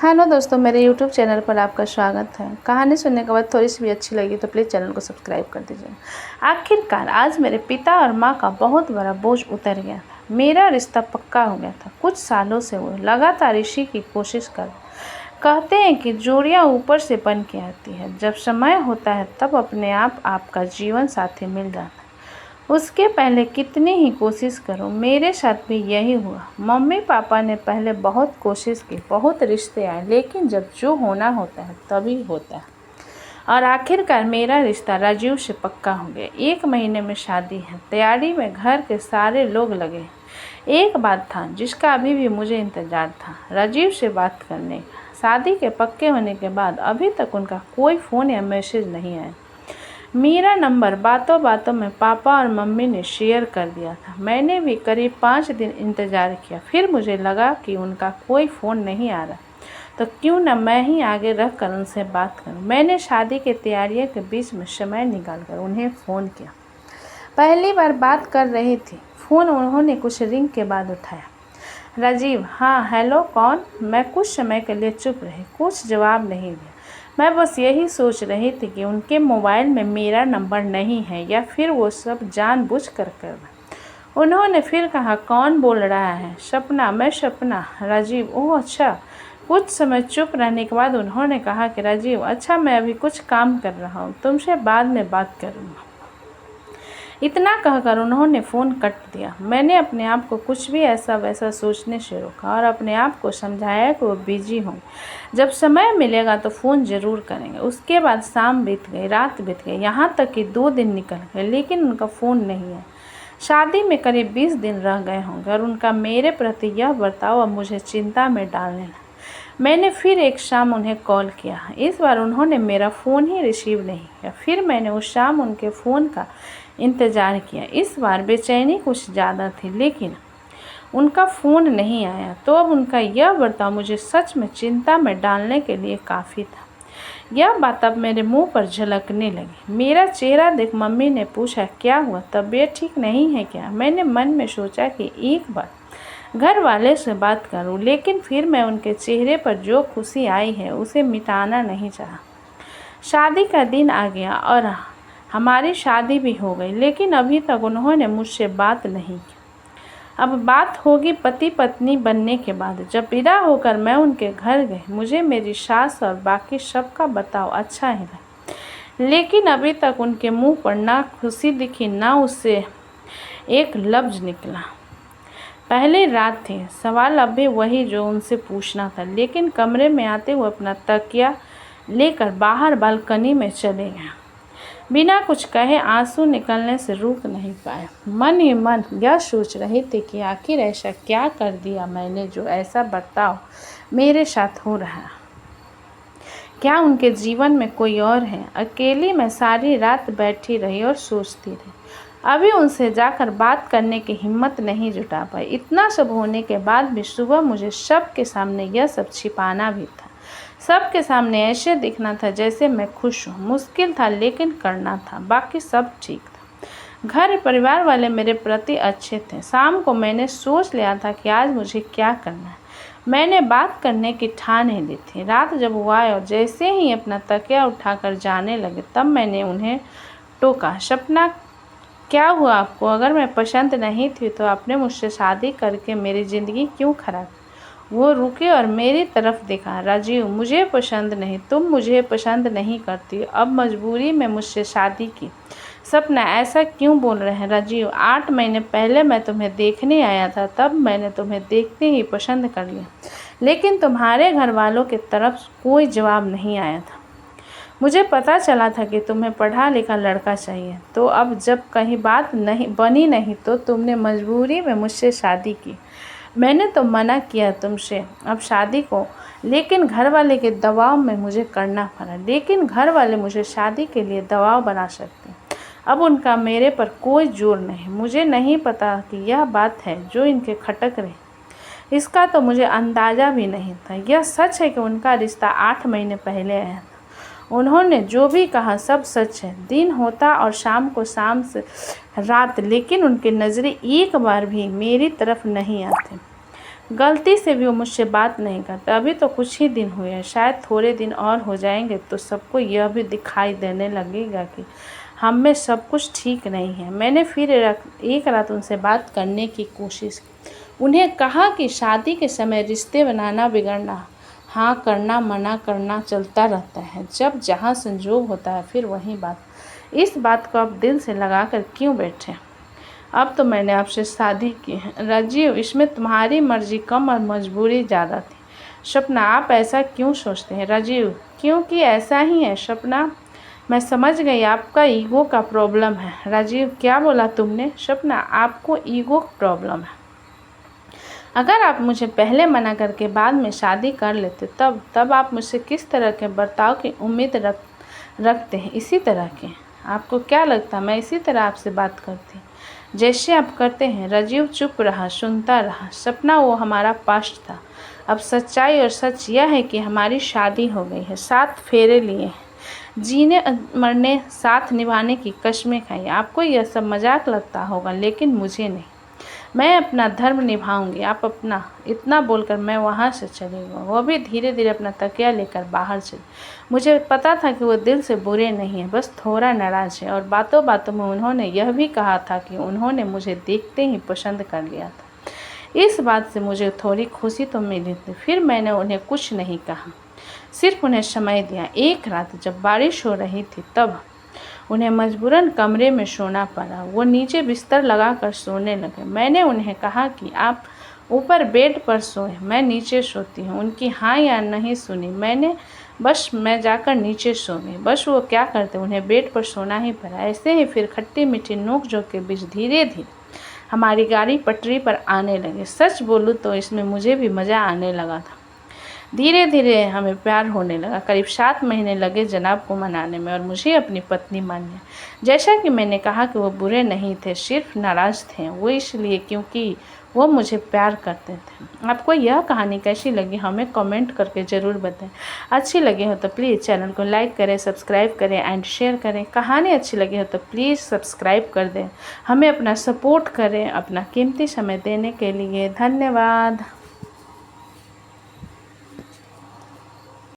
Hello दोस्तों, मेरे YouTube channel पर आपका स्वागत है। कहानी सुनने के बाद थोड़ी सी भी अच्छी लगी तो प्लीज़ चैनल को सब्सक्राइब कर दीजिए। आखिरकार आज मेरे पिता और माँ का बहुत बड़ा बोझ उतर गया था। मेरा रिश्ता पक्का हो गया था। कुछ सालों से वो लगातार इसी की कोशिश कर कहते हैं कि जोड़ियाँ ऊपर से बन के आती है। जब समय होता है तब अपने आप आपका जीवन साथी मिल जाता है। उसके पहले कितनी ही कोशिश करो, मेरे साथ भी यही हुआ। मम्मी पापा ने पहले बहुत कोशिश की, बहुत रिश्ते आए, लेकिन जब जो होना होता है तभी होता है। और आखिरकार मेरा रिश्ता राजीव से पक्का हो गया। 1 महीने में शादी है। तैयारी में घर के सारे लोग लगे। एक बात था जिसका अभी भी मुझे इंतज़ार था, राजीव से बात करने का। शादी के पक्के होने के बाद अभी तक उनका कोई फ़ोन या मैसेज नहीं आया। मेरा नंबर बातों बातों में पापा और मम्मी ने शेयर कर दिया था। मैंने भी करीब 5 दिन इंतज़ार किया। फिर मुझे लगा कि उनका कोई फ़ोन नहीं आ रहा, तो क्यों न मैं ही आगे रख कर उनसे बात करूं। मैंने शादी की तैयारियों के बीच में समय निकालकर उन्हें फ़ोन किया। पहली बार बात कर रही थी। फ़ोन उन्होंने कुछ रिंग के बाद उठाया। राजीव, हाँ हेलो, कौन? मैं कुछ समय के लिए चुप रही, कुछ जवाब नहीं दिया। मैं बस यही सोच रही थी कि उनके मोबाइल में मेरा नंबर नहीं है या फिर वो सब जानबूझकर कर रहे हैं। उन्होंने फिर कहा, कौन बोल रहा है? सपना। मैं सपना। राजीव, ओह अच्छा। कुछ समय चुप रहने के बाद उन्होंने कहा कि राजीव, अच्छा मैं अभी कुछ काम कर रहा हूँ, तुमसे बाद में बात करूँगा। इतना कहकर उन्होंने फ़ोन कट दिया। मैंने अपने आप को कुछ भी ऐसा वैसा सोचने से रोका और अपने आप को समझाया कि वो बिजी हों, जब समय मिलेगा तो फ़ोन ज़रूर करेंगे। उसके बाद शाम बीत गई, रात बीत गई, यहाँ तक कि 2 दिन निकल गए, लेकिन उनका फ़ोन नहीं है। शादी में करीब 20 दिन रह गए होंगे और उनका मेरे प्रति यह बर्ताव अब मुझे चिंता में डालने लगा। मैंने फिर एक शाम उन्हें कॉल किया। इस बार उन्होंने मेरा फ़ोन ही रिसीव नहीं किया। फिर मैंने उस शाम उनके फ़ोन का इंतज़ार किया। इस बार बेचैनी कुछ ज़्यादा थी, लेकिन उनका फ़ोन नहीं आया। तो अब उनका यह बर्ताव मुझे सच में चिंता में डालने के लिए काफ़ी था। यह बात अब मेरे मुंह पर झलकने लगी। मेरा चेहरा देख मम्मी ने पूछा, क्या हुआ, तबीयत ठीक नहीं है क्या? मैंने मन में सोचा कि एक बार घर वाले से बात करूं, लेकिन फिर मैं उनके चेहरे पर जो खुशी आई है उसे मिटाना नहीं चाहा। शादी का दिन आ गया और हमारी शादी भी हो गई, लेकिन अभी तक उन्होंने मुझसे बात नहीं की। अब बात होगी पति पत्नी बनने के बाद। जब विदा होकर मैं उनके घर गई, मुझे मेरी सास और बाकी सबका बर्ताव अच्छा ही लगा, लेकिन अभी तक उनके मुंह पर ना खुशी दिखी, ना उससे एक लफ्ज़ निकला। पहली रात थी, सवाल अब भी वही जो उनसे पूछना था, लेकिन कमरे में आते हुए अपना तकिया लेकर बाहर बालकनी में चले गए। बिना कुछ कहे आंसू निकलने से रुक नहीं पाए। मन ही मन यह सोच रही थी कि आखिर ऐसा क्या कर दिया मैंने जो ऐसा बर्ताव मेरे साथ हो रहा है। क्या उनके जीवन में कोई और है? अकेली मैं सारी रात बैठी रही और सोचती रही। अभी उनसे जाकर बात करने की हिम्मत नहीं जुटा पाई। इतना सब होने के बाद भी सुबह मुझे सबके सामने यह सब छिपाना भी था। सबके सामने ऐसे दिखना था जैसे मैं खुश हूँ। मुश्किल था, लेकिन करना था। बाकी सब ठीक था। घर परिवार वाले मेरे प्रति अच्छे थे। शाम को मैंने सोच लिया था कि आज मुझे क्या करना है। मैंने बात करने की ठान ही ली थी। रात जब वो आए और जैसे ही अपना तकिया उठाकर जाने लगे, तब मैंने उन्हें टोका, सपना क्या हुआ आपको? अगर मैं पसंद नहीं थी तो आपने मुझसे शादी करके मेरी ज़िंदगी क्यों खराब? वो रुके और मेरी तरफ देखा। राजीव, मुझे पसंद नहीं, तुम मुझे पसंद नहीं करती, अब मजबूरी में मुझसे शादी की। सपना, ऐसा क्यों बोल रहे हैं राजीव? 8 महीने पहले मैं तुम्हें देखने आया था, तब मैंने तुम्हें देखते ही पसंद कर लिया, लेकिन तुम्हारे घर वालों की तरफ कोई जवाब नहीं आया था। मुझे पता चला था कि तुम्हें पढ़ा लिखा लड़का चाहिए, तो अब जब कहीं बात नहीं बनी नहीं तो तुमने मजबूरी में मुझसे शादी की। मैंने तो मना किया तुमसे अब शादी को, लेकिन घर वाले के दबाव में मुझे करना पड़ा। लेकिन घर वाले मुझे शादी के लिए दबाव बना सकते। अब उनका मेरे पर कोई जोर नहीं। मुझे नहीं पता कि यह बात है जो इनके खटक रही। इसका तो मुझे अंदाज़ा भी नहीं था। यह सच है कि उनका रिश्ता 8 महीने पहले आया था। उन्होंने जो भी कहा सब सच है। दिन होता और शाम को शाम से रात, लेकिन उनकी नज़रें एक बार भी मेरी तरफ नहीं आती। गलती से भी वो मुझसे बात नहीं करता। अभी तो कुछ ही दिन हुए हैं, शायद थोड़े दिन और हो जाएंगे तो सबको यह भी दिखाई देने लगेगा कि हम में सब कुछ ठीक नहीं है। मैंने फिर एक रात उनसे बात करने की कोशिश की। उन्हें कहा कि शादी के समय रिश्ते बनाना बिगड़ना, हाँ करना मना करना चलता रहता है। जब जहाँ संजोग होता है फिर वही बात। इस बात को आप दिल से लगा कर क्यों बैठे? अब तो मैंने आपसे शादी की है राजीव, इसमें तुम्हारी मर्जी कम और मजबूरी ज़्यादा थी। सपना, आप ऐसा क्यों सोचते हैं? राजीव, क्योंकि ऐसा ही है सपना, मैं समझ गई आपका ईगो का प्रॉब्लम है। राजीव, क्या बोला तुमने? सपना, आपको ईगो प्रॉब्लम है। अगर आप मुझे पहले मना करके बाद में शादी कर लेते तब आप मुझसे किस तरह के बर्ताव की उम्मीद रखते हैं? इसी तरह के। आपको क्या लगता मैं इसी तरह आपसे बात करती जैसे आप करते हैं? राजीव चुप रहा, सुनता रहा। सपना, वो हमारा पास्ट था। अब सच्चाई और सच यह है कि हमारी शादी हो गई है, 7 फेरे लिए हैं, जीने मरने साथ निभाने की कस्में खाई। आपको यह सब मजाक लगता होगा लेकिन मुझे नहीं। मैं अपना धर्म निभाऊंगी। आप अपना, इतना बोलकर मैं वहाँ से चली गई। वो भी धीरे धीरे अपना तकिया लेकर बाहर चली। मुझे पता था कि वो दिल से बुरे नहीं हैं, बस थोड़ा नाराज है। और बातों बातों में उन्होंने यह भी कहा था कि उन्होंने मुझे देखते ही पसंद कर लिया था। इस बात से मुझे थोड़ी खुशी तो मिली थी। फिर मैंने उन्हें कुछ नहीं कहा, सिर्फ उन्हें समय दिया। एक रात जब बारिश हो रही थी तब उन्हें मजबूरन कमरे में सोना पड़ा। वो नीचे बिस्तर लगाकर सोने लगे। मैंने उन्हें कहा कि आप ऊपर बेड पर सोएं, मैं नीचे सोती हूँ। उनकी हाँ या नहीं सुनी। मैं जाकर नीचे सो गई। बस वो क्या करते, उन्हें बेड पर सोना ही पड़ा। ऐसे ही फिर खट्टी मीठी नोक झोंक के बीच धीरे धीरे हमारी गाड़ी पटरी पर आने लगी। सच बोलूँ तो इसमें मुझे भी मज़ा आने लगा था। धीरे धीरे हमें प्यार होने लगा। करीब 7 महीने लगे जनाब को मनाने में और मुझे अपनी पत्नी मानने। जैसा कि मैंने कहा कि वो बुरे नहीं थे, सिर्फ नाराज़ थे। वो इसलिए क्योंकि वो मुझे प्यार करते थे। आपको यह कहानी कैसी लगी हमें कमेंट करके ज़रूर बताएं। अच्छी लगी हो तो प्लीज़ चैनल को लाइक करें, सब्सक्राइब करें एंड शेयर करें। कहानी अच्छी लगी हो तो प्लीज़ सब्सक्राइब कर दें। हमें अपना सपोर्ट करें। अपना कीमती समय देने के लिए धन्यवाद।